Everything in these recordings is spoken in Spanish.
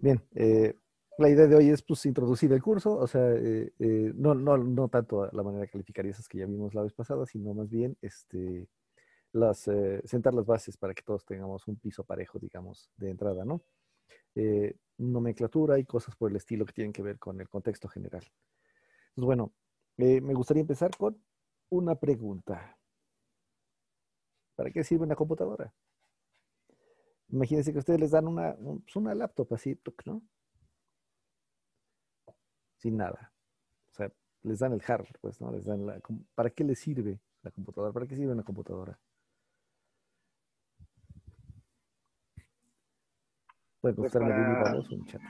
Bien, la idea de hoy es pues introducir el curso, o sea, no tanto la manera de calificar y esas que ya vimos la vez pasada, sino más bien sentar las bases para que todos tengamos un piso parejo, digamos, de entrada, ¿no? Nomenclatura y cosas por el estilo que tienen que ver con el contexto general. Pues bueno, me gustaría empezar con una pregunta. ¿Para qué sirve una computadora? Imagínense que ustedes les dan pues una laptop así, tuc, ¿no? Sin nada. O sea, les dan el hardware, pues, ¿no? ¿Para qué les sirve la computadora? ¿Para qué sirve una computadora? Pueden Pues contestarme de viva para voz o en chat.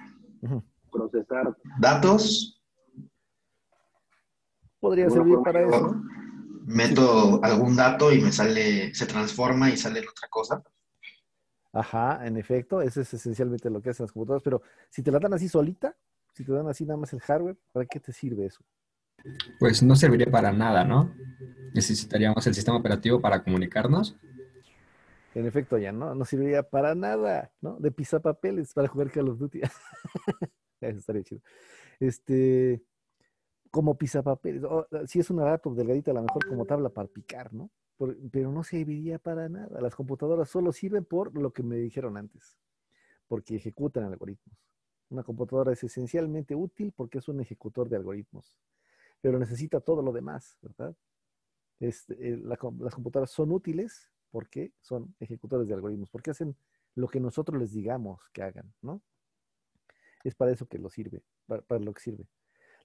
Ujú. procesar datos, de Podría alguna servir forma para yo eso. Sí. meto algún dato y me sale, se transforma y sale en otra cosa. Ajá, en efecto, eso es esencialmente lo que hacen las computadoras, pero si te la dan así solita, si te dan así nada más el hardware, ¿para qué te sirve eso? Pues no serviría para nada, ¿no? Necesitaríamos el sistema operativo para comunicarnos. En efecto, ya no serviría para nada, ¿no? De pisapapeles para jugar Call of Duty. Eso estaría chido. Este, como pisapapeles. Si es una laptop delgadita, a lo mejor como tabla para picar, ¿no? Pero no serviría para nada. Las computadoras solo sirven por lo que me dijeron antes, porque ejecutan algoritmos. Una computadora es esencialmente útil porque es un ejecutor de algoritmos, pero necesita todo lo demás, ¿verdad? Las computadoras son útiles porque son ejecutores de algoritmos, porque hacen lo que nosotros les digamos que hagan, ¿no? Es para eso que lo sirve, para lo que sirve.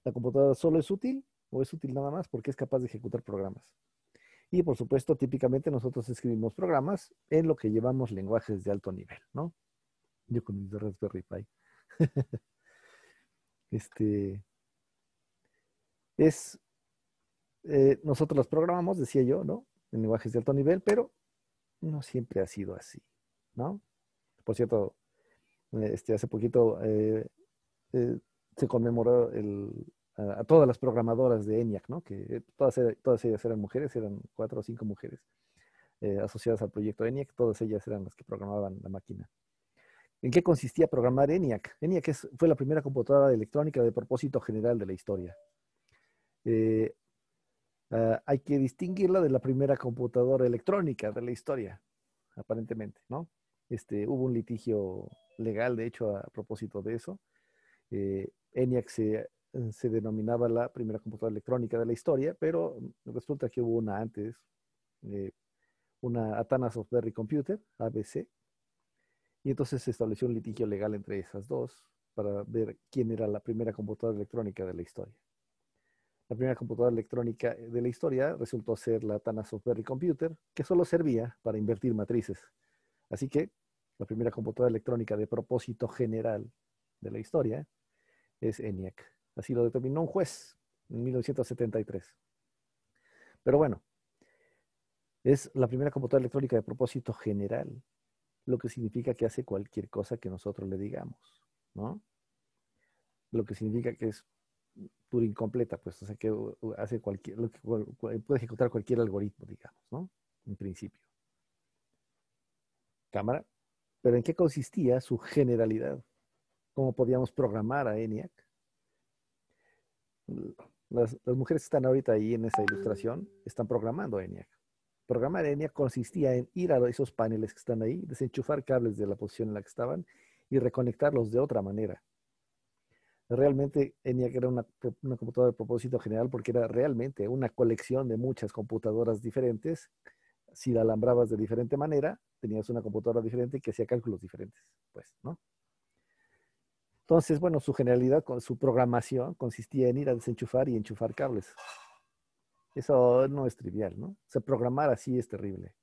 La computadora solo es útil o es útil nada más porque es capaz de ejecutar programas. Y por supuesto, típicamente nosotros escribimos programas en lo que llevamos lenguajes de alto nivel, ¿no? Yo con mis Raspberry Pi. Este, es, nosotros los programamos, decía yo, ¿no? En lenguajes de alto nivel, pero no siempre ha sido así, ¿no? Por cierto, hace poquito eh, se conmemoró a todas las programadoras de ENIAC, ¿no? Que todas ellas eran mujeres, eran 4 o 5 mujeres asociadas al proyecto ENIAC, todas ellas eran las que programaban la máquina. ¿En qué consistía programar ENIAC? ENIAC fue la primera computadora electrónica de propósito general de la historia. Eh, hay que distinguirla de la primera computadora electrónica de la historia, aparentemente, ¿no? Hubo un litigio legal, de hecho, a propósito de eso. ENIAC se denominaba la primera computadora electrónica de la historia, pero resulta que hubo una antes, eh, una Atana Software Computer, ABC, y entonces se estableció un litigio legal entre esas dos para ver quién era la primera computadora electrónica de la historia. La primera computadora electrónica de la historia resultó ser la Tana Software Computer, que solo servía para invertir matrices. Así que la primera computadora electrónica de propósito general de la historia es ENIAC. Así lo determinó un juez en 1973. Pero bueno, es la primera computadora electrónica de propósito general, lo que significa que hace cualquier cosa que nosotros le digamos, ¿no? Lo que significa que es pura incompleta, pues, o sea, que hace puede ejecutar cualquier algoritmo, digamos, ¿no? En principio. Cámara. Pero ¿en qué consistía su generalidad? ¿Cómo podíamos programar a ENIAC? Las mujeres que están ahorita ahí en esa ilustración están programando ENIAC. Programar ENIAC consistía en ir a esos paneles que están ahí, desenchufar cables de la posición en la que estaban y reconectarlos de otra manera. Realmente ENIAC era una computadora de propósito general porque era realmente una colección de muchas computadoras diferentes. Si la alambrabas de diferente manera, tenías una computadora diferente que hacía cálculos diferentes, pues, ¿no? Entonces, bueno, su generalidad, su programación consistía en ir a desenchufar y enchufar cables. Eso no es trivial, ¿no? O sea, programar así es terrible.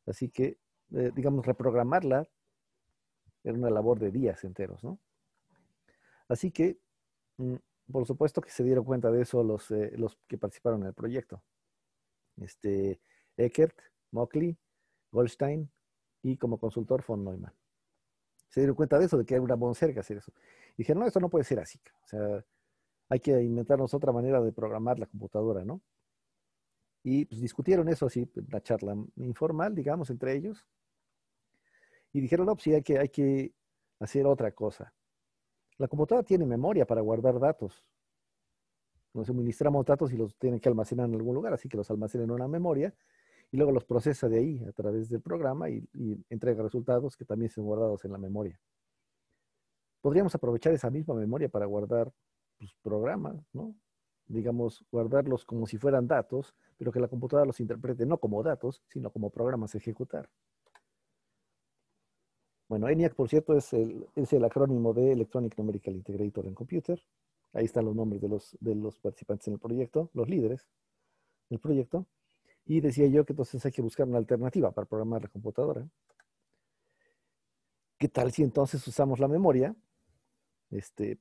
Así que, digamos, reprogramarla era una labor de días enteros, ¿no? Así que, mm, por supuesto que se dieron cuenta de eso los que participaron en el proyecto. Este, Eckert, Mockley, Goldstein y como consultor von Neumann. Se dieron cuenta de eso, de que era una monserga hacer eso. Y dijeron, no, esto no puede ser así. O sea, hay que inventarnos otra manera de programar la computadora, ¿no? Y pues discutieron eso así, una charla informal, digamos, entre ellos. Y dijeron, no, pues sí, hay que hacer otra cosa. La computadora tiene memoria para guardar datos. Nos suministramos datos y los tienen que almacenar en algún lugar, así que los almacena en una memoria y luego los procesa de ahí a través del programa y entrega resultados que también son guardados en la memoria. Podríamos aprovechar esa misma memoria para guardar pues, programas, ¿no? Digamos, guardarlos como si fueran datos, pero que la computadora los interprete no como datos, sino como programas a ejecutar. Bueno, ENIAC, por cierto, es el acrónimo de Electronic Numerical Integrator and Computer. Ahí están los nombres de los participantes en el proyecto, los líderes del proyecto. Y decía yo que entonces hay que buscar una alternativa para programar la computadora. ¿Qué tal si entonces usamos la memoria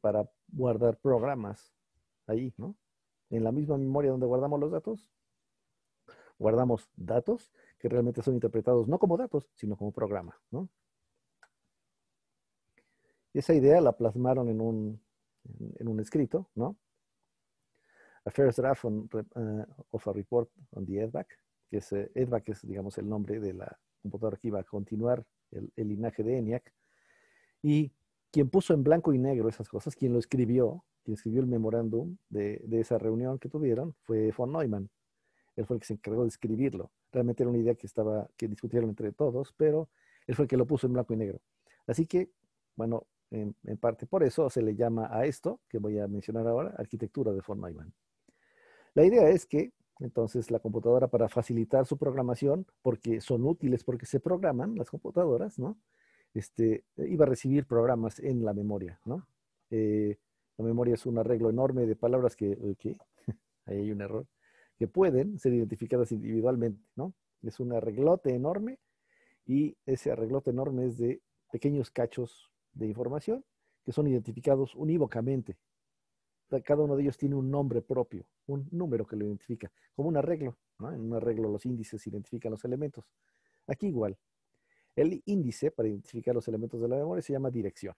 para guardar programas ahí, ¿no? En la misma memoria donde guardamos los datos, guardamos datos que realmente son interpretados no como datos, sino como programa, ¿no? Esa idea la plasmaron en un escrito, ¿no? A first draft of a report on the EDVAC, que es EDVAC es, digamos, el nombre de la computadora que iba a continuar el linaje de ENIAC. Y quien puso en blanco y negro esas cosas, quien escribió el memorándum de esa reunión que tuvieron, fue von Neumann. Él fue el que se encargó de escribirlo. Realmente era una idea que discutieron entre todos, pero él fue el que lo puso en blanco y negro. Así que, bueno, en parte por eso se le llama a esto, que voy a mencionar ahora, arquitectura de von Neumann. La idea es que, entonces, la computadora para facilitar su programación, porque son útiles, porque se programan las computadoras, ¿no? Iba a recibir programas en la memoria, ¿no? La memoria es un arreglo enorme de palabras ahí hay un error, que pueden ser identificadas individualmente, ¿no? Es un arreglote enorme y ese arreglote enorme es de pequeños cachos de información que son identificados unívocamente. Cada uno de ellos tiene un nombre propio, un número que lo identifica, como un arreglo, ¿no? En un arreglo los índices identifican los elementos. Aquí igual. El índice para identificar los elementos de la memoria se llama dirección.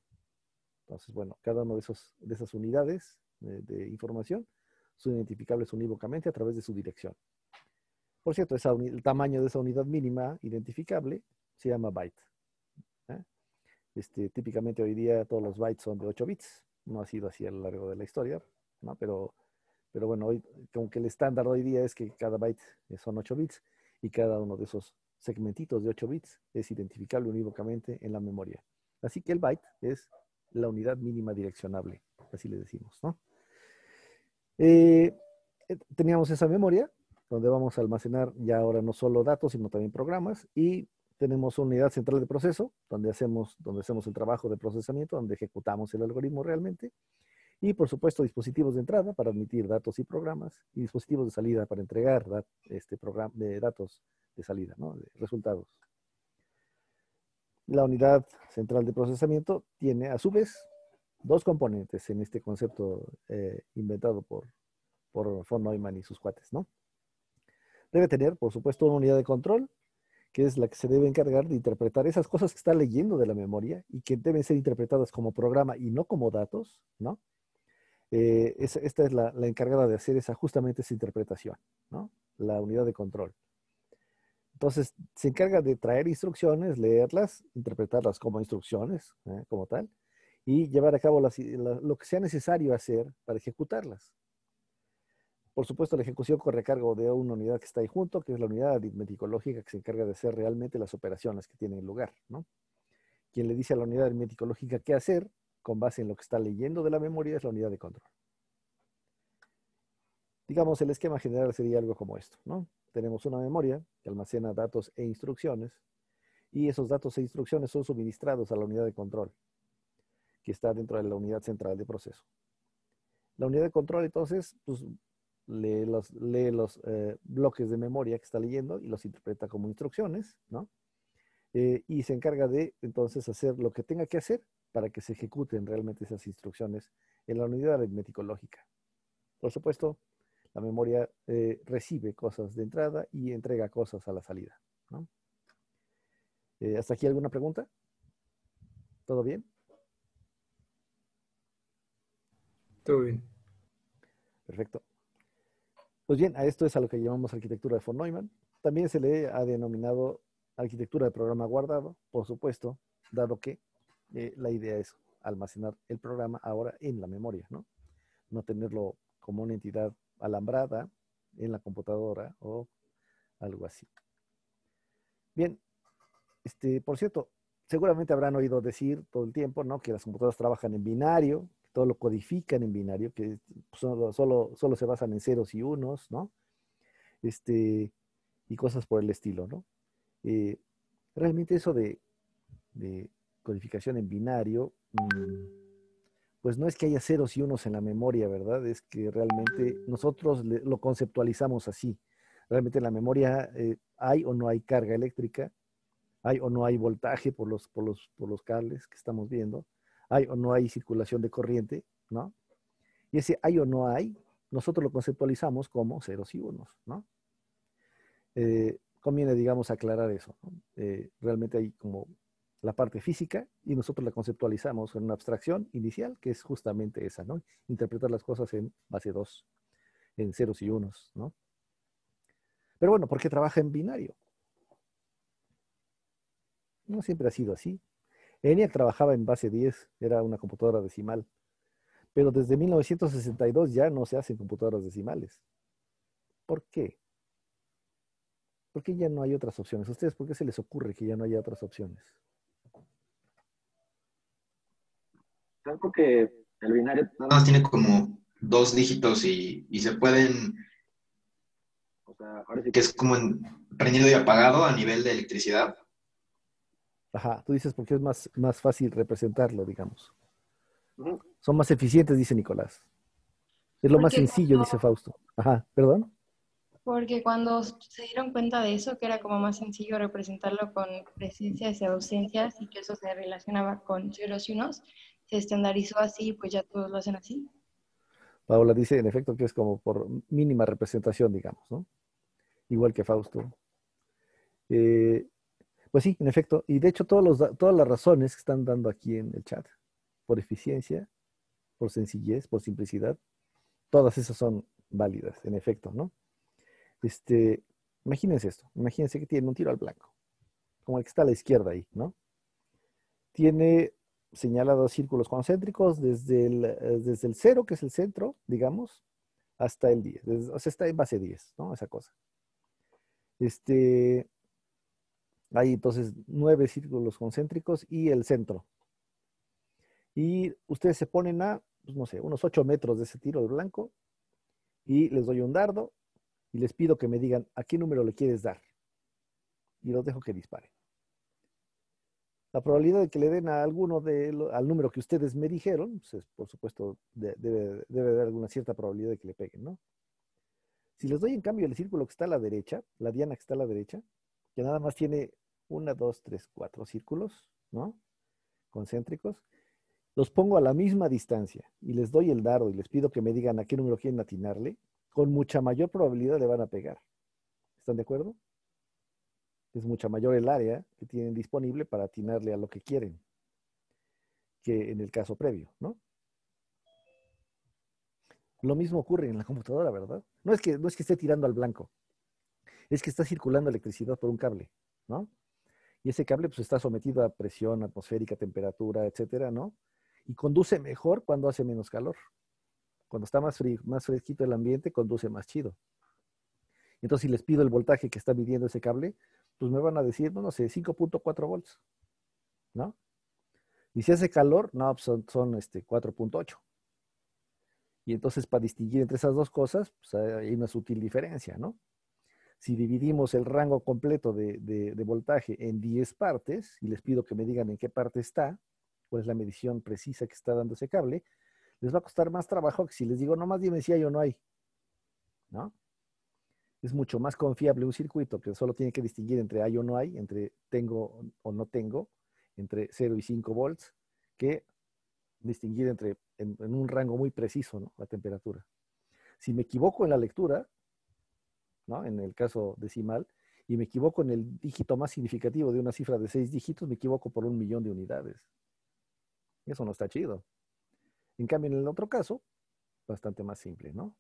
Entonces, bueno, cada una de esas unidades de información son identificables unívocamente a través de su dirección. Por cierto, el tamaño de esa unidad mínima identificable se llama byte. Típicamente hoy día todos los bytes son de 8 bits. No ha sido así a lo largo de la historia, ¿no? Pero bueno, hoy, como que el estándar hoy día es que cada byte son 8 bits y cada uno de esos segmentitos de 8 bits es identificable unívocamente en la memoria. Así que el byte es la unidad mínima direccionable, así le decimos, ¿no? Teníamos esa memoria donde vamos a almacenar ya ahora no solo datos, sino también programas, y tenemos una unidad central de proceso donde hacemos el trabajo de procesamiento, donde ejecutamos el algoritmo realmente, y por supuesto dispositivos de entrada para admitir datos y programas, y dispositivos de salida para entregar datos de salida, ¿no? De resultados. La unidad central de procesamiento tiene a su vez dos componentes en este concepto inventado por von Neumann y sus cuates, ¿no? Debe tener, por supuesto, una unidad de control, que es la que se debe encargar de interpretar esas cosas que está leyendo de la memoria y que deben ser interpretadas como programa y no como datos, ¿no? Esta es la encargada de hacer justamente esa interpretación, ¿no? La unidad de control. Entonces, se encarga de traer instrucciones, leerlas, interpretarlas como instrucciones, como tal, y llevar a cabo lo que sea necesario hacer para ejecutarlas. Por supuesto, la ejecución corre a cargo de una unidad que está ahí junto, que es la unidad aritmético-lógica que se encarga de hacer realmente las operaciones que tienen lugar, ¿no? Quien le dice a la unidad aritmético-lógica qué hacer, con base en lo que está leyendo de la memoria, es la unidad de control. Digamos, el esquema general sería algo como esto, ¿no? Tenemos una memoria que almacena datos e instrucciones, y esos datos e instrucciones son suministrados a la unidad de control, que está dentro de la unidad central de proceso. La unidad de control, entonces, pues, lee los bloques de memoria que está leyendo y los interpreta como instrucciones, ¿no? Y se encarga de, entonces, hacer lo que tenga que hacer para que se ejecuten realmente esas instrucciones en la unidad aritmético-lógica. Por supuesto, la memoria recibe cosas de entrada y entrega cosas a la salida, ¿no? ¿Hasta aquí alguna pregunta? ¿Todo bien? Todo bien. Perfecto. Pues bien, a esto es a lo que llamamos arquitectura de von Neumann. También se le ha denominado arquitectura de programa guardado, por supuesto, dado que la idea es almacenar el programa ahora en la memoria, ¿no? No tenerlo como una entidad alambrada en la computadora o algo así. Bien, por cierto, seguramente habrán oído decir todo el tiempo, ¿no? Que las computadoras trabajan en binario, que todo lo codifican en binario, que solo se basan en ceros y unos, ¿no? Y cosas por el estilo, ¿no? Eh, realmente eso de codificación en binario, pues no es que haya ceros y unos en la memoria, ¿verdad? Es que realmente nosotros lo conceptualizamos así. Realmente en la memoria hay o no hay carga eléctrica, hay o no hay voltaje por los cables que estamos viendo, hay o no hay circulación de corriente, ¿no? Y ese hay o no hay, nosotros lo conceptualizamos como ceros y unos, ¿no? Conviene, digamos, aclarar eso, ¿no? Realmente hay como la parte física y nosotros la conceptualizamos en una abstracción inicial, que es justamente esa, ¿no? Interpretar las cosas en base 2, en ceros y unos, ¿no? Pero bueno, ¿por qué trabaja en binario? No siempre ha sido así. ENIAC trabajaba en base 10, era una computadora decimal, pero desde 1962 ya no se hacen computadoras decimales. ¿Por qué? ¿Por qué ya no hay otras opciones? ¿A ustedes por qué se les ocurre que ya no haya otras opciones? Creo que el binario Nada más tiene como dos dígitos y se pueden, o sea, ahora sí que que es como prendido y apagado a nivel de electricidad. Ajá, tú dices porque es más fácil representarlo, digamos. ujú, Son más eficientes, dice Nicolás. Es lo más Porque sencillo, dice Fausto. Ajá, perdón. Porque cuando se dieron cuenta de eso, que era como más sencillo representarlo con presencias y ausencias y que eso se relacionaba con ceros y unos, se estandarizó así, pues ya todos lo hacen así. Paola dice, en efecto, que es como por mínima representación, digamos, ¿no? Igual que Fausto. Eh, pues sí, en efecto. Y de hecho, todas las razones que están dando aquí en el chat, por eficiencia, por sencillez, por simplicidad, todas esas son válidas, en efecto, ¿no? Este, imagínense esto. Imagínense que tiene un tiro al blanco, como el que está a la izquierda ahí, ¿no? Tiene señalados círculos concéntricos desde el 0, que es el centro, digamos, hasta el 10. O sea, está en base 10, ¿no? Esa cosa. Este, Hay entonces 9 círculos concéntricos y el centro. Y ustedes se ponen a, pues no sé, unos 8 metros de ese tiro al blanco y les doy un dardo y les pido que me digan a qué número le quieres dar. Y los dejo que disparen. La probabilidad de que le den a al número que ustedes me dijeron, pues por supuesto, debe haber alguna cierta probabilidad de que le peguen, ¿no? Si les doy en cambio el círculo que está a la derecha, la diana que está a la derecha, que nada más tiene 1, 2, 3, 4 círculos, ¿no? Concéntricos, los pongo a la misma distancia y les doy el dardo y les pido que me digan a qué número quieren atinarle, con mucha mayor probabilidad le van a pegar. ¿Están de acuerdo? Es mucha mayor el área que tienen disponible para atinarle a lo que quieren que en el caso previo, ¿no? Lo mismo ocurre en la computadora, ¿verdad? No es que esté tirando al blanco, es que está circulando electricidad por un cable, ¿no? Y ese cable pues está sometido a presión atmosférica, temperatura, etcétera, ¿no? Y conduce mejor cuando hace menos calor. Cuando está más fresquito el ambiente, conduce más chido. Entonces, si les pido el voltaje que está midiendo ese cable, pues me van a decir, no sé, 5.4 volts, ¿no? Y si hace calor, no, pues son 4.8. Y entonces, para distinguir entre esas dos cosas, pues hay una sutil diferencia, ¿no? Si dividimos el rango completo de voltaje en 10 partes y les pido que me digan en qué parte está, cuál es la medición precisa que está dando ese cable, les va a costar más trabajo que si les digo, nomás dime si hay o no hay, ¿no? Es mucho más confiable un circuito que solo tiene que distinguir entre hay o no hay, entre tengo o no tengo, entre 0 y 5 volts, que distinguir en un rango muy preciso, ¿no? La temperatura. Si me equivoco en la lectura, ¿no? En el caso decimal, y me equivoco en el dígito más significativo de una cifra de 6 dígitos, me equivoco por 1.000.000 de unidades. Eso no está chido. En cambio, en el otro caso, bastante más simple, ¿no?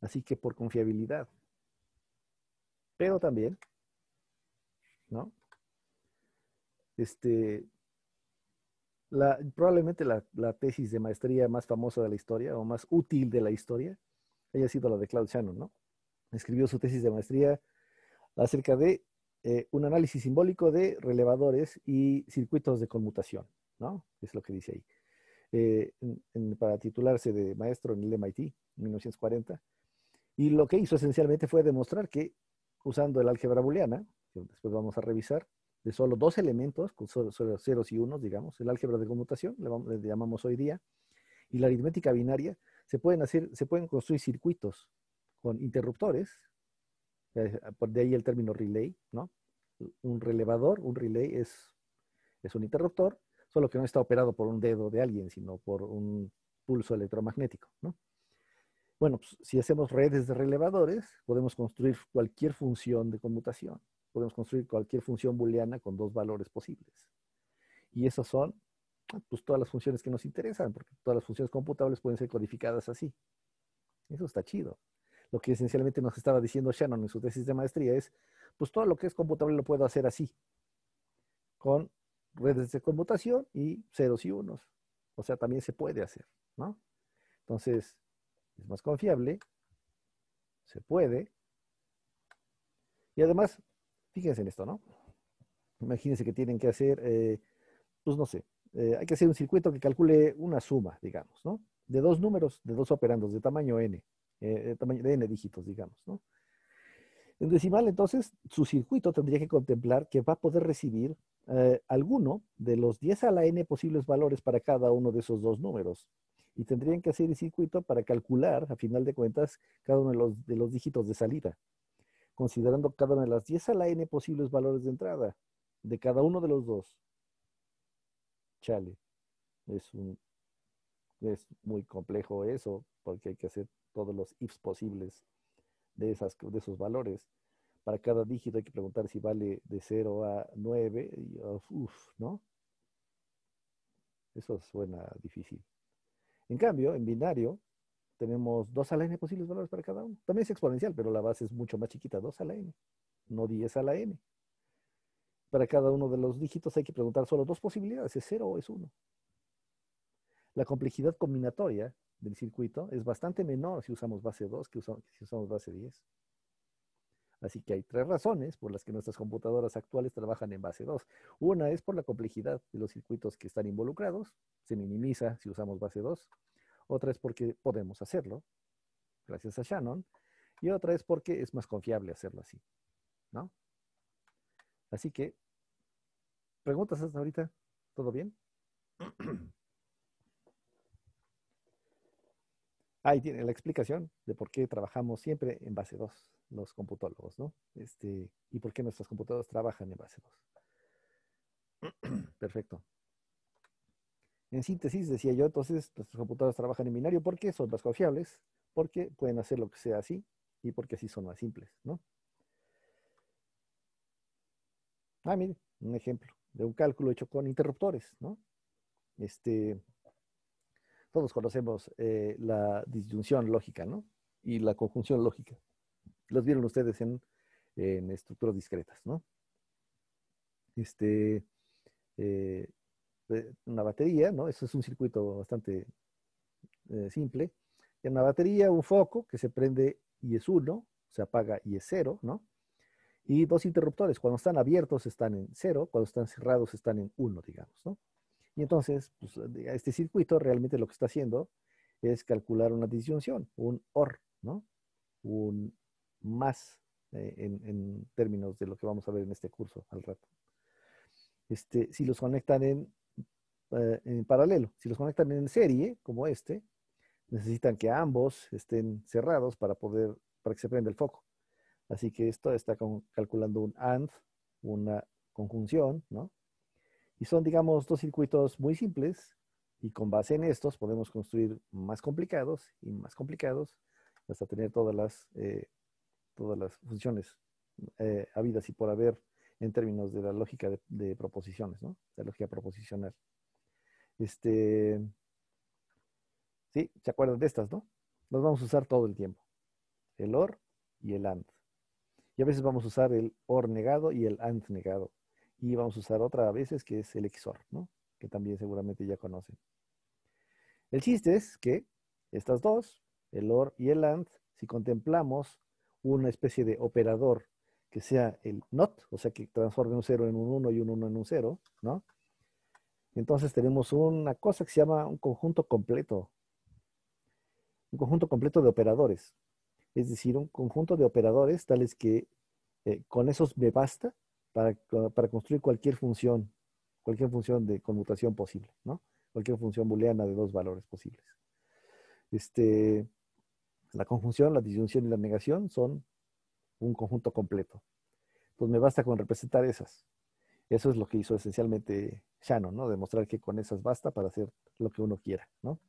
Así que por confiabilidad. Pero también, ¿no? Este, Probablemente la tesis de maestría más famosa de la historia o más útil de la historia haya sido la de Claude Shannon, ¿no? Escribió su tesis de maestría acerca de un análisis simbólico de relevadores y circuitos de conmutación, ¿no? Es lo que dice ahí. Para titularse de maestro en el MIT en 1940. Y lo que hizo esencialmente fue demostrar que usando el álgebra booleana, que después vamos a revisar, de solo dos elementos, con solo ceros y unos, digamos, el álgebra de conmutación, le llamamos hoy día, y la aritmética binaria, se pueden construir circuitos con interruptores, de ahí el término relay, ¿no? Un relevador, un relay es un interruptor, solo que no está operado por un dedo de alguien, sino por un pulso electromagnético, ¿no? Bueno, pues, si hacemos redes de relevadores, podemos construir cualquier función de conmutación. Podemos construir cualquier función booleana con dos valores posibles. Y esas son pues, todas las funciones que nos interesan, porque todas las funciones computables pueden ser codificadas así. Eso está chido. Lo que esencialmente nos estaba diciendo Shannon en su tesis de maestría es, pues todo lo que es computable lo puedo hacer así, con redes de conmutación y ceros y unos. O sea, también se puede hacer, ¿no? Entonces, es más confiable, se puede. Y además, fíjense en esto, ¿no? Imagínense que tienen que hacer, pues no sé, hay que hacer un circuito que calcule una suma, digamos, ¿no? De dos números, de dos operandos, de tamaño n, tamaño de n dígitos, digamos, ¿no? En decimal, entonces, su circuito tendría que contemplar que va a poder recibir alguno de los 10 a la n posibles valores para cada uno de esos dos números. Y tendrían que hacer el circuito para calcular, a final de cuentas, cada uno de los dígitos de salida, considerando cada una de las 10 a la n posibles valores de entrada de cada uno de los dos. Chale, es, es muy complejo eso, porque hay que hacer todos los ifs posibles de esos valores. Para cada dígito hay que preguntar si vale de 0 a 9. Y, ¿no? Eso suena difícil. En cambio, en binario, tenemos 2 a la n posibles valores para cada uno. También es exponencial, pero la base es mucho más chiquita, 2 a la n, no 10 a la n. Para cada uno de los dígitos hay que preguntar solo dos posibilidades, ¿es 0 o es 1? La complejidad combinatoria del circuito es bastante menor si usamos base 2 que si usamos base 10. Así que hay tres razones por las que nuestras computadoras actuales trabajan en base 2. Una es por la complejidad de los circuitos que están involucrados, se minimiza si usamos base 2. Otra es porque podemos hacerlo, gracias a Shannon. Y otra es porque es más confiable hacerlo así, ¿no? Así que, ¿preguntas hasta ahorita? ¿Todo bien? Ahí tiene la explicación de por qué trabajamos siempre en base 2, los computólogos, ¿no? Y por qué nuestras computadoras trabajan en base 2. Perfecto. En síntesis, decía yo, entonces, nuestras computadoras trabajan en binario porque son más confiables, porque pueden hacer lo que sea así y porque así son más simples, ¿no? Mire, un ejemplo de un cálculo hecho con interruptores, ¿no? Todos conocemos la disyunción lógica, ¿no? Y la conjunción lógica. Los vieron ustedes en estructuras discretas, ¿no? Una batería, ¿no? Eso es un circuito bastante simple. En una batería, un foco que se prende y es 1, se apaga y es 0, ¿no? Y dos interruptores, cuando están abiertos están en 0, cuando están cerrados están en 1, digamos, ¿no? Y entonces, pues, este circuito realmente lo que está haciendo es calcular una disyunción, un OR, ¿no? Un más en términos de lo que vamos a ver en este curso al rato. Si los conectan en paralelo, si los conectan en serie, como necesitan que ambos estén cerrados para que se prenda el foco. Así que esto está calculando un AND, una conjunción, ¿no? Y son, digamos, dos circuitos muy simples y con base en estos podemos construir más complicados y más complicados hasta tener todas las funciones habidas y por haber en términos de la lógica de proposiciones, ¿no? La lógica proposicional. Sí, ¿se acuerdan de estas, no? Las vamos a usar todo el tiempo. El OR y el AND. Y a veces vamos a usar el OR negado y el AND negado. Y vamos a usar otra a veces que es el XOR, ¿no? que también seguramente ya conocen. El chiste es que estas dos, el OR y el AND, si contemplamos una especie de operador que sea el NOT, o sea, que transforme un 0 en un 1 y un 1 en un 0, ¿no? Entonces tenemos una cosa que se llama un conjunto completo de operadores. Es decir, un conjunto de operadores tales que con esos me basta para construir cualquier función de conmutación posible, ¿no? Cualquier función booleana de dos valores posibles. La conjunción, la disyunción y la negación son un conjunto completo. Entonces me basta con representar esas. Eso es lo que hizo esencialmente Shannon, ¿no? Demostrar que con esas basta para hacer lo que uno quiera, ¿no?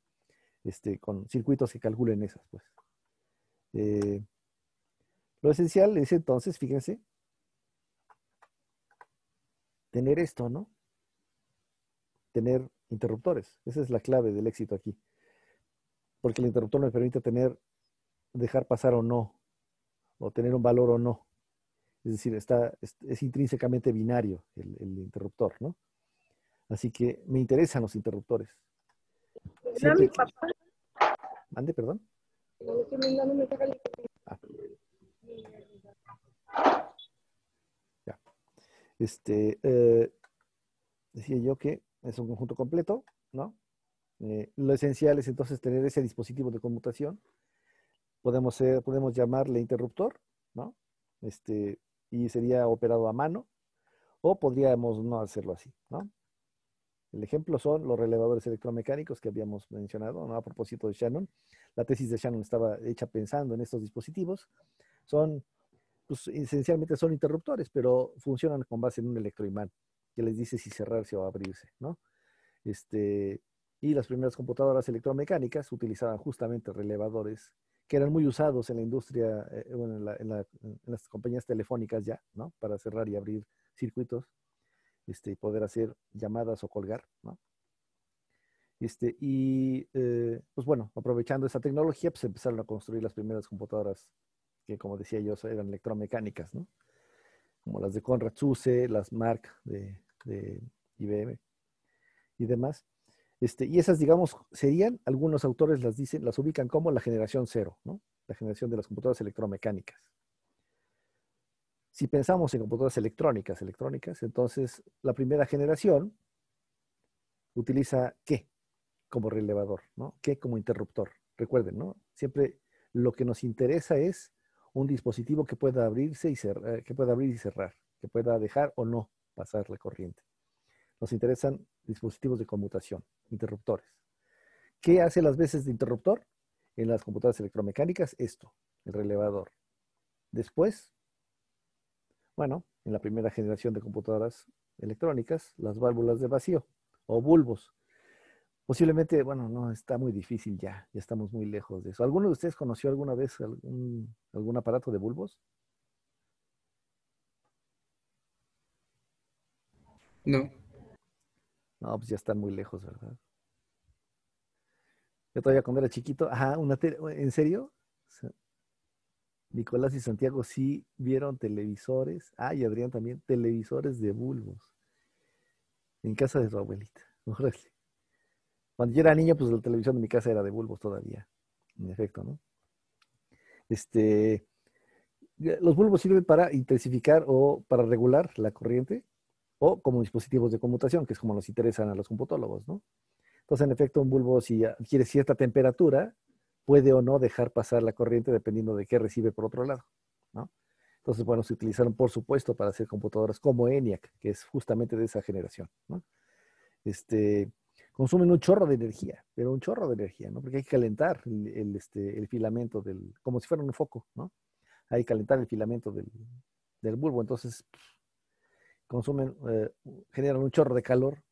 Con circuitos que calculen esas, pues. Lo esencial es entonces, fíjense, tener esto, ¿no? Tener interruptores. Esa es la clave del éxito aquí. Porque el interruptor me permite dejar pasar o no, o tener un valor o no. Es decir, es intrínsecamente binario el interruptor, ¿no? Así que me interesan los interruptores. Siempre que... Mande, perdón. Ah. Ya. Decía yo que es un conjunto completo, ¿no? Lo esencial es entonces tener ese dispositivo de conmutación. Podemos llamarle interruptor, ¿no? Y sería operado a mano, o podríamos no hacerlo así, ¿no? El ejemplo son los relevadores electromecánicos que habíamos mencionado, ¿no? A propósito de Shannon. La tesis de Shannon estaba hecha pensando en estos dispositivos. Pues, esencialmente son interruptores, pero funcionan con base en un electroimán que les dice si cerrarse o abrirse, ¿no? Y las primeras computadoras electromecánicas utilizaban justamente relevadores que eran muy usados en la industria, bueno, en las compañías telefónicas ya, ¿no? Para cerrar y abrir circuitos, y poder hacer llamadas o colgar, ¿no? Pues bueno, aprovechando esa tecnología, pues empezaron a construir las primeras computadoras que, como decía yo, eran electromecánicas, ¿no? Como las de Konrad Zuse, las Mark de IBM y demás. Y esas, digamos, serían, algunos autores las ubican como la generación cero, ¿no? La generación de las computadoras electromecánicas. Si pensamos en computadoras electrónicas, entonces la primera generación utiliza ¿qué? Como relevador, ¿no? ¿Qué? Como interruptor. Recuerden, ¿no? Siempre lo que nos interesa es un dispositivo que pueda abrirse y cerrar, que pueda abrir y cerrar, que pueda dejar o no pasar la corriente. Nos interesan dispositivos de conmutación, interruptores. ¿Qué hace las veces de interruptor? En las computadoras electromecánicas, esto, el relevador. Después, bueno, en la primera generación de computadoras electrónicas, las válvulas de vacío o bulbos. Posiblemente, bueno, no, está muy difícil ya estamos muy lejos de eso. ¿Alguno de ustedes conoció alguna vez algún aparato de bulbos? No. No, pues ya están muy lejos, ¿verdad? Yo todavía cuando era chiquito, ajá, ¿en serio? O sea, Nicolás y Santiago sí vieron televisores, y Adrián también, televisores de bulbos en casa de su abuelita. Órale. Cuando yo era niño, pues la televisión de mi casa era de bulbos todavía, en efecto, ¿no? Los bulbos sirven para intensificar o para regular la corriente o como dispositivos de conmutación, que es como nos interesan a los computólogos, ¿no? Entonces, en efecto, un bulbo, si adquiere cierta temperatura, puede o no dejar pasar la corriente dependiendo de qué recibe por otro lado, ¿no? Entonces, bueno, se utilizaron, por supuesto, para hacer computadoras como ENIAC, que es justamente de esa generación, ¿no? Consumen un chorro de energía, pero un chorro de energía, ¿no? Porque hay que calentar el filamento como si fuera un foco, ¿no? Hay que calentar el filamento del bulbo, entonces generan un chorro de calor,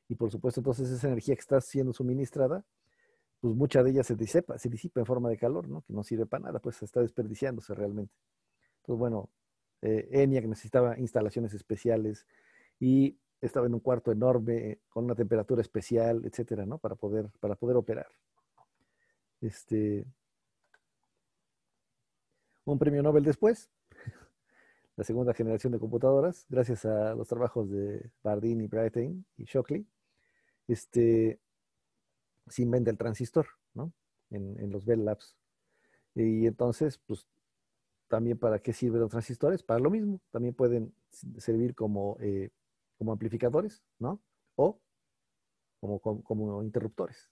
y por supuesto entonces esa energía que está siendo suministrada, pues mucha de ella se disipa en forma de calor, ¿no? Que no sirve para nada, pues está desperdiciándose realmente. Entonces, bueno, ENIAC necesitaba instalaciones especiales y estaba en un cuarto enorme, con una temperatura especial, etcétera, ¿no? Para poder operar. Un premio Nobel después, la segunda generación de computadoras, gracias a los trabajos de Bardeen y Brattain y Shockley, se inventa el transistor, ¿no? En los Bell Labs. Y entonces, pues, también ¿para qué sirven los transistores? Para lo mismo. También pueden servir como amplificadores, ¿no? O como interruptores.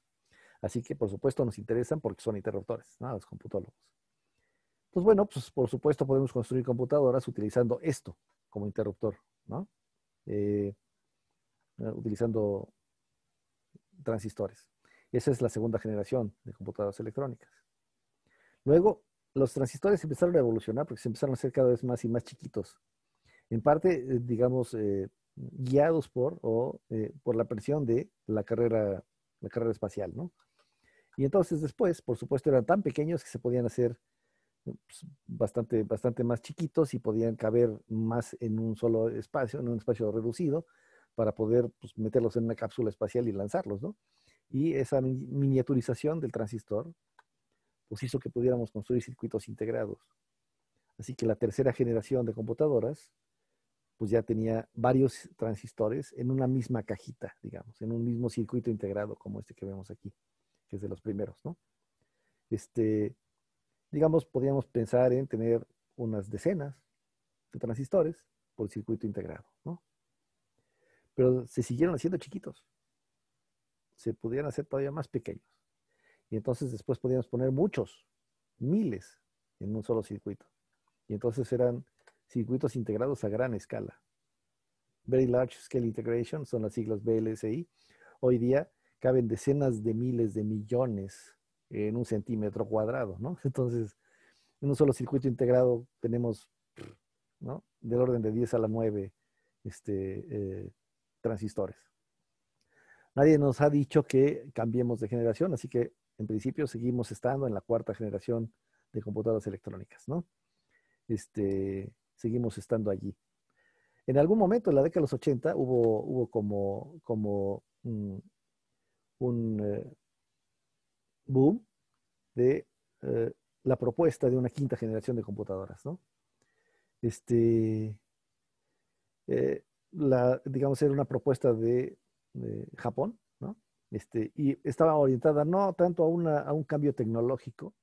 Así que, por supuesto, nos interesan porque son interruptores, ¿no? Los computólogos. Pues bueno, pues por supuesto podemos construir computadoras utilizando esto como interruptor, ¿no? Utilizando transistores. Esa es la segunda generación de computadoras electrónicas. Luego, los transistores empezaron a evolucionar porque se empezaron a hacer cada vez más y más chiquitos. En parte, digamos, guiados por la presión de la carrera espacial, ¿no? Y entonces después, por supuesto, eran tan pequeños que se podían hacer pues, bastante más chiquitos y podían caber más en un solo espacio, en un espacio reducido, para poder pues, meterlos en una cápsula espacial y lanzarlos, ¿no? Y esa miniaturización del transistor pues hizo que pudiéramos construir circuitos integrados. Así que la tercera generación de computadoras pues ya tenía varios transistores en una misma cajita, digamos, en un mismo circuito integrado como este que vemos aquí, que es de los primeros, ¿no? Digamos, podríamos pensar en tener unas decenas de transistores por circuito integrado, ¿no? Pero se siguieron haciendo chiquitos. Se pudieran hacer todavía más pequeños. Y entonces después podíamos poner muchos, miles, en un solo circuito. Y entonces eran circuitos integrados a gran escala. Very Large Scale Integration, son las siglas VLSI. Hoy día caben decenas de miles de millones en un centímetro cuadrado, ¿no? Entonces, en un solo circuito integrado tenemos, ¿no? Del orden de 10 a la 9 transistores. Nadie nos ha dicho que cambiemos de generación, así que en principio seguimos estando en la cuarta generación de computadoras electrónicas, ¿no? Seguimos estando allí. En algún momento, en la década de los 80, hubo como un boom de la propuesta de una quinta generación de computadoras, ¿no? Digamos, era una propuesta de Japón, ¿no? Y estaba orientada no tanto a un cambio tecnológico,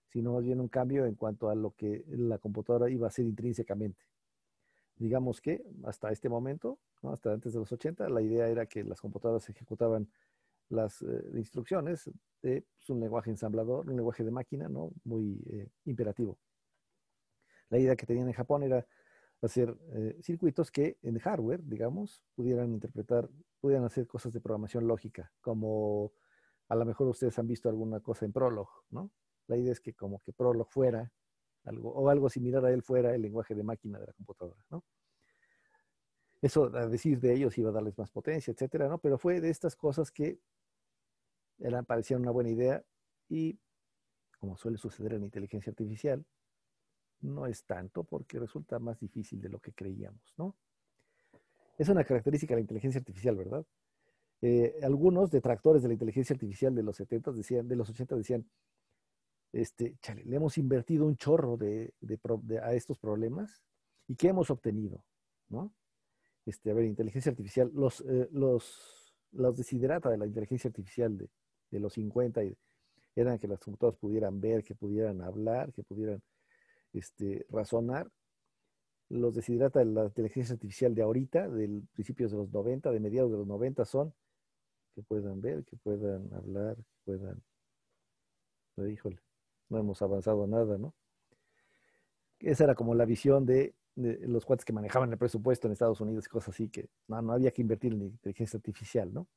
sino más bien un cambio en cuanto a lo que la computadora iba a hacer intrínsecamente. Digamos que hasta este momento, ¿no? Hasta antes de los 80, la idea era que las computadoras ejecutaban las instrucciones de pues, un lenguaje ensamblador, un lenguaje de máquina, ¿no? Muy imperativo. La idea que tenían en Japón era hacer circuitos que en hardware, digamos, pudieran hacer cosas de programación lógica, como a lo mejor ustedes han visto alguna cosa en Prolog, ¿no? La idea es que como que Prolog fuera algo similar a él fuera el lenguaje de máquina de la computadora, ¿no? Eso, a decir de ellos, iba a darles más potencia, etcétera, ¿no? Pero fue de estas cosas que parecían una buena idea y, como suele suceder en inteligencia artificial, no es tanto porque resulta más difícil de lo que creíamos, ¿no? Es una característica de la inteligencia artificial, ¿verdad? Algunos detractores de la inteligencia artificial de los 70 decían, de los 80 decían, chale, le hemos invertido un chorro a estos problemas y ¿qué hemos obtenido? ¿No? A ver, inteligencia artificial, los desiderata de la inteligencia artificial de los 50 eran que las computadoras pudieran ver, que pudieran hablar, que pudieran razonar. Los desiderata de la inteligencia artificial de ahorita, de principios de los 90, de mediados de los 90, son que puedan ver, que puedan hablar, que puedan... Híjole, no hemos avanzado nada, ¿no? Esa era como la visión de los cuates que manejaban el presupuesto en Estados Unidos y cosas así, que no había que invertir en inteligencia artificial, ¿no?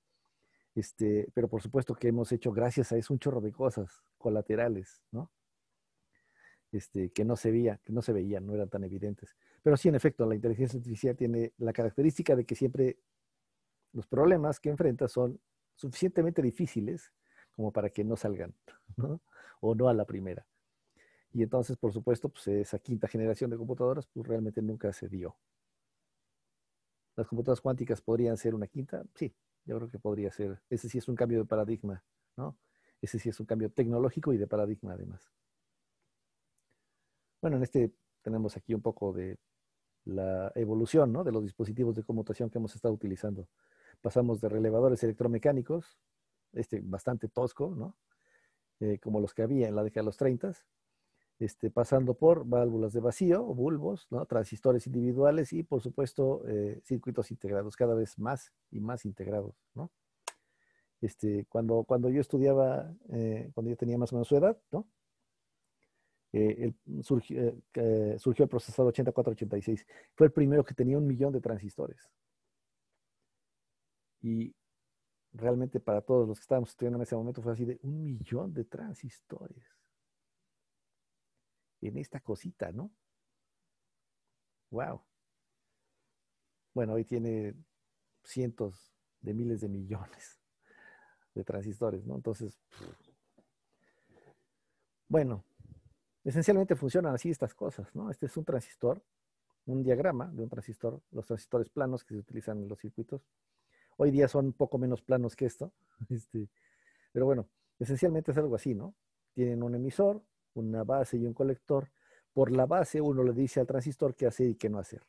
Pero por supuesto que hemos hecho gracias a eso un chorro de cosas colaterales, ¿no? Que no se veían, no eran tan evidentes. Pero sí, en efecto, la inteligencia artificial tiene la característica de que siempre los problemas que enfrenta son suficientemente difíciles como para que no salgan, ¿no? O no a la primera. Y entonces, por supuesto, pues esa quinta generación de computadoras, pues realmente nunca se dio. ¿Las computadoras cuánticas podrían ser una quinta? Sí, yo creo que podría ser. Ese sí es un cambio de paradigma, ¿no? Ese sí es un cambio tecnológico y de paradigma además. Bueno, tenemos aquí un poco de la evolución, ¿no?, de los dispositivos de conmutación que hemos estado utilizando. Pasamos de relevadores electromecánicos, bastante tosco, ¿no?, como los que había en la década de los 30, pasando por válvulas de vacío, o bulbos, ¿no?, transistores individuales y, por supuesto, circuitos integrados, cada vez más y más integrados, ¿no? Cuando yo estudiaba, cuando yo tenía más o menos su edad, ¿no?, surgió el procesador 8486. Fue el primero que tenía 1 millón de transistores. Y realmente para todos los que estábamos estudiando en ese momento fue así de 1 millón de transistores en esta cosita, ¿no? Wow. Bueno, hoy tiene cientos de miles de millones de transistores, ¿no? Entonces, bueno, esencialmente funcionan así estas cosas, ¿no? Este es un transistor, un diagrama de un transistor, los transistores planos que se utilizan en los circuitos. Hoy día son un poco menos planos que esto, pero bueno, esencialmente es algo así, ¿no? Tienen un emisor, una base y un colector. Por la base uno le dice al transistor qué hacer y qué no hacer.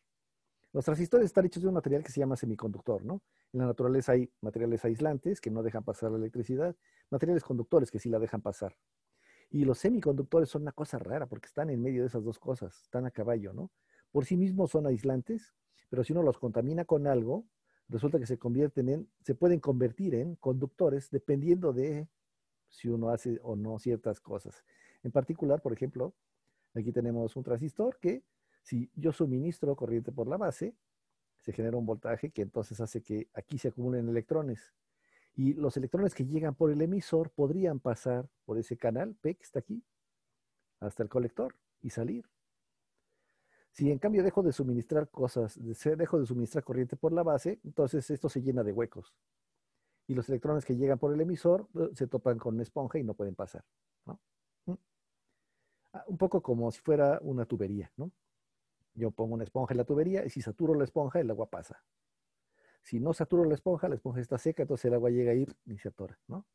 Los transistores están hechos de un material que se llama semiconductor, ¿no? En la naturaleza hay materiales aislantes que no dejan pasar la electricidad, materiales conductores que sí la dejan pasar. Y los semiconductores son una cosa rara porque están en medio de esas dos cosas, están a caballo, ¿no? Por sí mismos son aislantes, pero si uno los contamina con algo, resulta que se pueden convertir en conductores dependiendo de si uno hace o no ciertas cosas. En particular, por ejemplo, aquí tenemos un transistor que si yo suministro corriente por la base, se genera un voltaje que entonces hace que aquí se acumulen electrones. Y los electrones que llegan por el emisor podrían pasar por ese canal P que está aquí hasta el colector y salir. Si en cambio dejo de suministrar dejo de suministrar corriente por la base, entonces esto se llena de huecos. Y los electrones que llegan por el emisor se topan con una esponja y no pueden pasar, ¿no? Un poco como si fuera una tubería, ¿no? Yo pongo una esponja en la tubería y si saturo la esponja, el agua pasa. Si no saturo la esponja está seca, entonces el agua llega a ir y se atora, ¿no?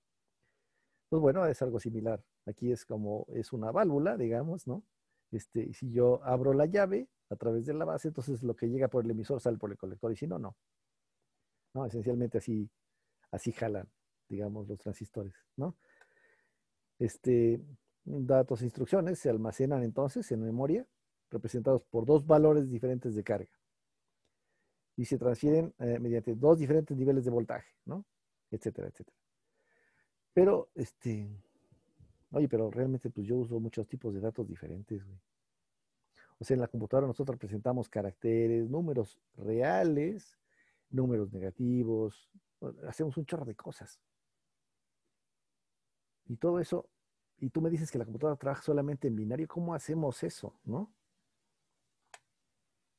Pues bueno, es algo similar. Aquí es una válvula, digamos, ¿no? Si yo abro la llave a través de la base, entonces lo que llega por el emisor sale por el colector y si no, no. No, esencialmente así jalan, digamos, los transistores, ¿no? Datos e instrucciones se almacenan entonces en memoria, representados por dos valores diferentes de carga. Y se transfieren mediante dos diferentes niveles de voltaje, ¿no? Etcétera, etcétera. Pero, oye, pero realmente pues yo uso muchos tipos de datos diferentes, güey. O sea, en la computadora nosotros representamos caracteres, números reales, números negativos, hacemos un chorro de cosas. Y todo eso, y tú me dices que la computadora trabaja solamente en binario, ¿cómo hacemos eso, no?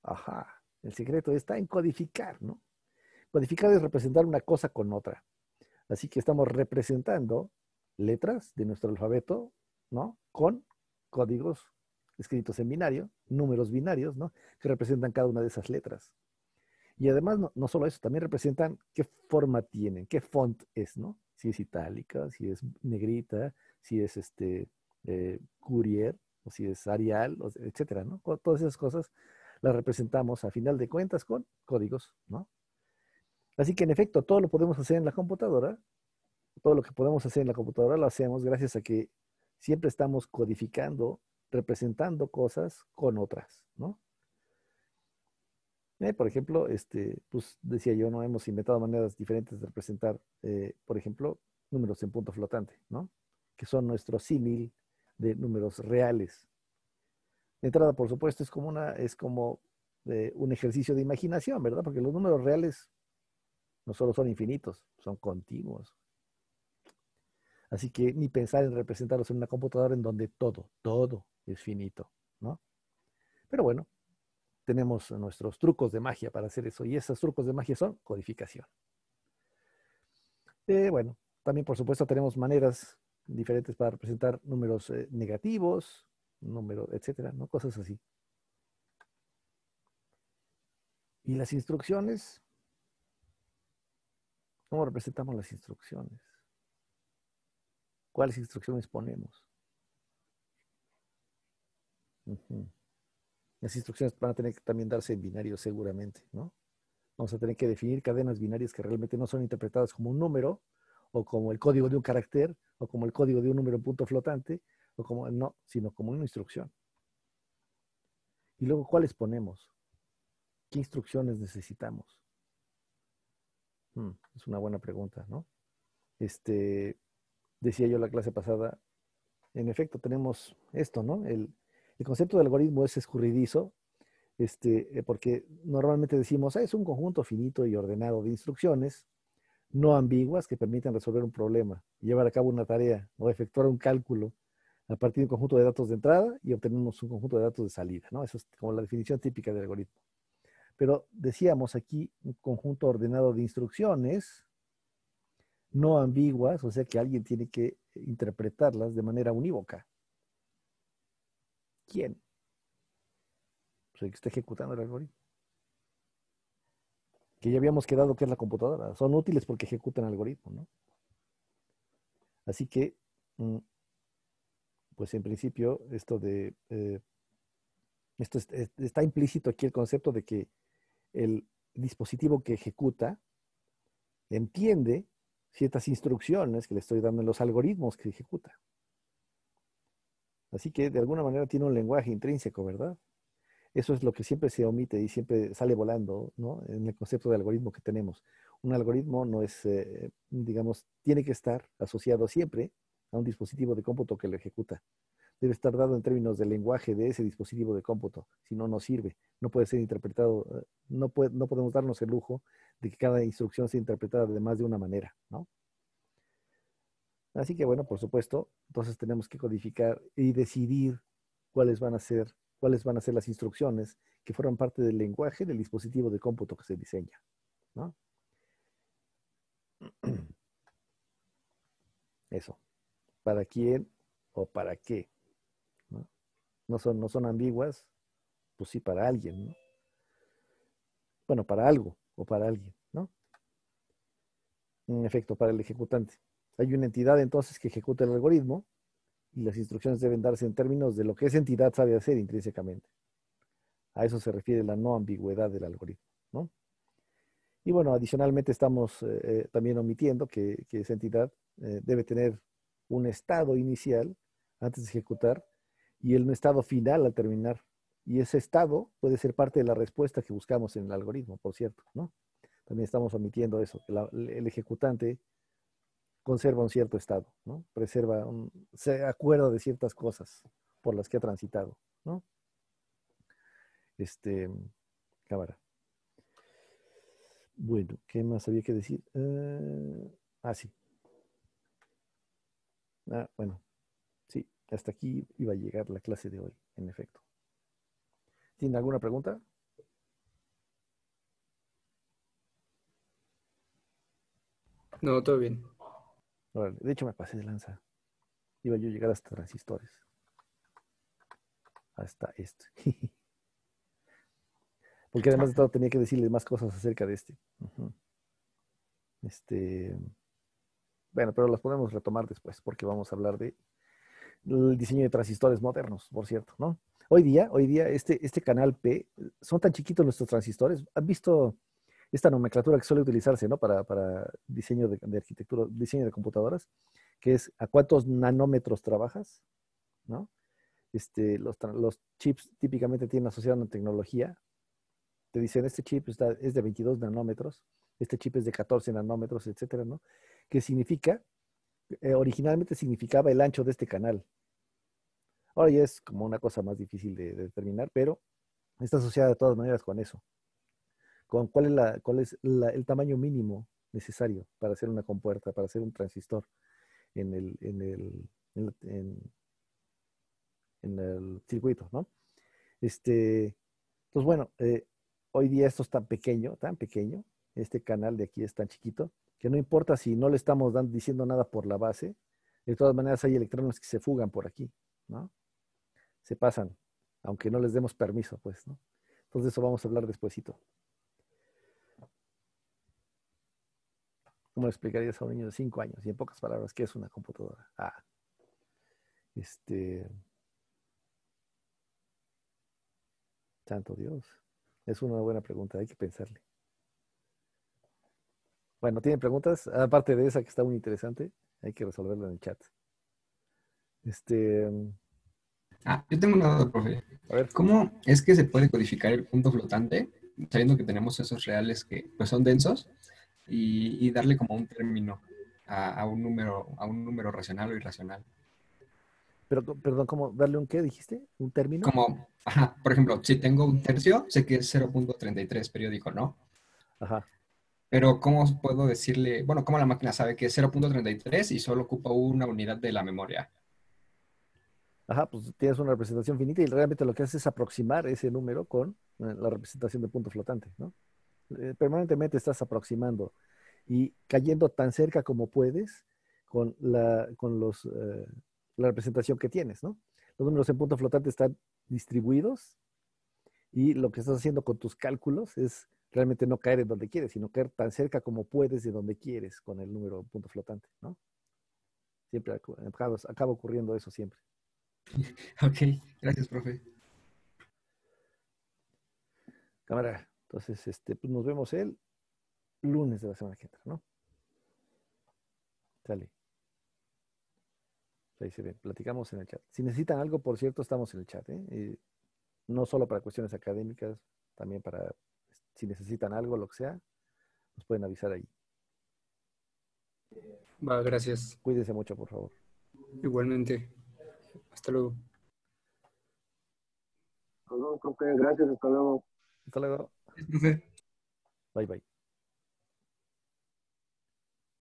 Ajá, el secreto está en codificar, ¿no? Codificar es representar una cosa con otra. Así que estamos representando letras de nuestro alfabeto, ¿no? Con códigos escritos en binario, números binarios, ¿no? Que representan cada una de esas letras. Y además, no solo eso, también representan qué forma tienen, qué font es, ¿no? Si es itálica, si es negrita, si es Courier, o si es Arial, etcétera, ¿no? Todas esas cosas las representamos a final de cuentas con códigos, ¿no? Así que en efecto, todo lo podemos hacer en la computadora, todo lo que podemos hacer en la computadora lo hacemos gracias a que siempre estamos codificando, representando cosas con otras, ¿no? Por ejemplo, pues decía yo, no hemos inventado maneras diferentes de representar, por ejemplo, números en punto flotante, ¿no? Que son nuestro símil de números reales. De entrada, por supuesto, es como un ejercicio de imaginación, ¿verdad? Porque los números reales no solo son infinitos, son continuos. Así que ni pensar en representarlos en una computadora en donde todo es finito, ¿no? Pero bueno, tenemos nuestros trucos de magia para hacer eso. Y esos trucos de magia son codificación. Bueno, también por supuesto tenemos maneras diferentes para representar números negativos, números, etcétera, ¿no? Cosas así. Y las instrucciones, ¿cómo representamos las instrucciones? ¿Cuáles instrucciones ponemos? Las instrucciones van a tener que también darse en binario seguramente, ¿no? Vamos a tener que definir cadenas binarias que realmente no son interpretadas como un número, o como el código de un carácter, o como el código de un número en punto flotante, o como, no, sino como una instrucción. Y luego, ¿cuáles ponemos? ¿Qué instrucciones necesitamos? Es una buena pregunta, ¿no? Decía yo la clase pasada, en efecto, tenemos esto, ¿no? El concepto de algoritmo es escurridizo, porque normalmente decimos, es un conjunto finito y ordenado de instrucciones no ambiguas que permiten resolver un problema, llevar a cabo una tarea o efectuar un cálculo a partir de un conjunto de datos de entrada y obtenemos un conjunto de datos de salida, ¿no? Eso es como la definición típica del algoritmo. Pero decíamos aquí un conjunto ordenado de instrucciones no ambiguas, o sea que alguien tiene que interpretarlas de manera unívoca. ¿Quién? Pues el que está ejecutando el algoritmo. Que ya habíamos quedado que es la computadora. Son útiles porque ejecutan algoritmos, ¿no? Así que, pues en principio, está implícito aquí el concepto de que el dispositivo que ejecuta entiende ciertas instrucciones que le estoy dando en los algoritmos que ejecuta. Así que de alguna manera tiene un lenguaje intrínseco, ¿verdad? Eso es lo que siempre se omite y siempre sale volando, ¿no? En el concepto de algoritmo que tenemos. Un algoritmo no es, digamos, tiene que estar asociado siempre a un dispositivo de cómputo que lo ejecuta. Debe estar dado en términos del lenguaje de ese dispositivo de cómputo, si no, no sirve. No puede ser interpretado, no podemos darnos el lujo de que cada instrucción sea interpretada de más de una manera, ¿no? Así que bueno, por supuesto, entonces tenemos que codificar y decidir cuáles van a ser las instrucciones que forman parte del lenguaje del dispositivo de cómputo que se diseña, ¿no? Eso. ¿Para quién o para qué? ¿No? No son ambiguas, pues sí, para alguien, ¿no? Bueno, para algo o para alguien, ¿no? En efecto, para el ejecutante. Hay una entidad entonces que ejecuta el algoritmo y las instrucciones deben darse en términos de lo que esa entidad sabe hacer intrínsecamente. A eso se refiere la no ambigüedad del algoritmo, ¿no? Y bueno, adicionalmente estamos también omitiendo que esa entidad debe tener un estado inicial antes de ejecutar y un estado final al terminar. Y ese estado puede ser parte de la respuesta que buscamos en el algoritmo, por cierto, ¿no? También estamos omitiendo eso, que el ejecutante conserva un cierto estado, ¿no? Se acuerda de ciertas cosas por las que ha transitado, ¿no? Cámara. Bueno, ¿qué más había que decir? Sí. Bueno, sí, hasta aquí iba a llegar la clase de hoy, en efecto. ¿Tiene alguna pregunta? No, todo bien. Órale, de hecho, me pasé de lanza. Iba yo a llegar hasta transistores. Hasta esto. Porque además de todo tenía que decirles más cosas acerca de este. Uh-huh. Bueno, pero las podemos retomar después, porque vamos a hablar del diseño de transistores modernos, por cierto, ¿no? Hoy día, este canal P, son tan chiquitos nuestros transistores. ¿Han visto esta nomenclatura que suele utilizarse, ¿no? Para diseño de arquitectura, diseño de computadoras, que es a cuántos nanómetros trabajas, ¿no? Los chips típicamente tienen asociada una tecnología. Te dicen, este chip es de 22 nanómetros, este chip es de 14 nanómetros, etcétera, ¿no? Que significa, originalmente significaba el ancho de este canal. Ahora ya es como una cosa más difícil de determinar, pero está asociada de todas maneras con eso. Con cuál es el tamaño mínimo necesario para hacer una compuerta, para hacer un transistor en el circuito, ¿no? Entonces, bueno, hoy día esto es tan pequeño, este canal de aquí es tan chiquito, que no importa si no le estamos diciendo nada por la base, de todas maneras hay electrones que se fugan por aquí, ¿no? Se pasan, aunque no les demos permiso, pues, ¿no? Entonces de eso vamos a hablar despuesito. ¿Cómo le explicarías a un niño de 5 años? Y en pocas palabras, ¿qué es una computadora? Santo Dios. Es una buena pregunta, hay que pensarle. Bueno, ¿tienen preguntas? Aparte de esa que está muy interesante, hay que resolverla en el chat. Yo tengo una duda, profe. A ver, ¿Cómo es que se puede codificar el punto flotante, sabiendo que tenemos esos reales que pues, son densos, y darle como un término a un número racional o irracional? pero, perdón, ¿cómo darle un qué dijiste? ¿Un término? Como, por ejemplo, si tengo un tercio, sé que es 0.33 periódico, ¿no? Ajá. Pero ¿cómo puedo decirle, bueno, cómo la máquina sabe que es 0.33 y solo ocupa una unidad de la memoria? Ajá, pues tienes una representación finita y realmente lo que haces es aproximar ese número con la representación de punto flotante, ¿no? Permanentemente estás aproximando y cayendo tan cerca como puedes con la representación que tienes, ¿no? Los números en punto flotante están distribuidos y lo que estás haciendo con tus cálculos es realmente no caer en donde quieres, sino caer tan cerca como puedes de donde quieres con el número en punto flotante, ¿no? Siempre acaba ocurriendo eso siempre. Ok, gracias, profe. Cámara, entonces pues nos vemos el lunes de la semana que entra, ¿no? Sale. Ahí se ven, platicamos en el chat. Si necesitan algo, por cierto, estamos en el chat, ¿eh? No solo para cuestiones académicas, también para, si necesitan algo, lo que sea, nos pueden avisar ahí. Va, gracias. Cuídense mucho, por favor. Igualmente. Hasta luego. Perdón, creo que gracias, hasta luego. Hasta luego. Profe. Bye, bye.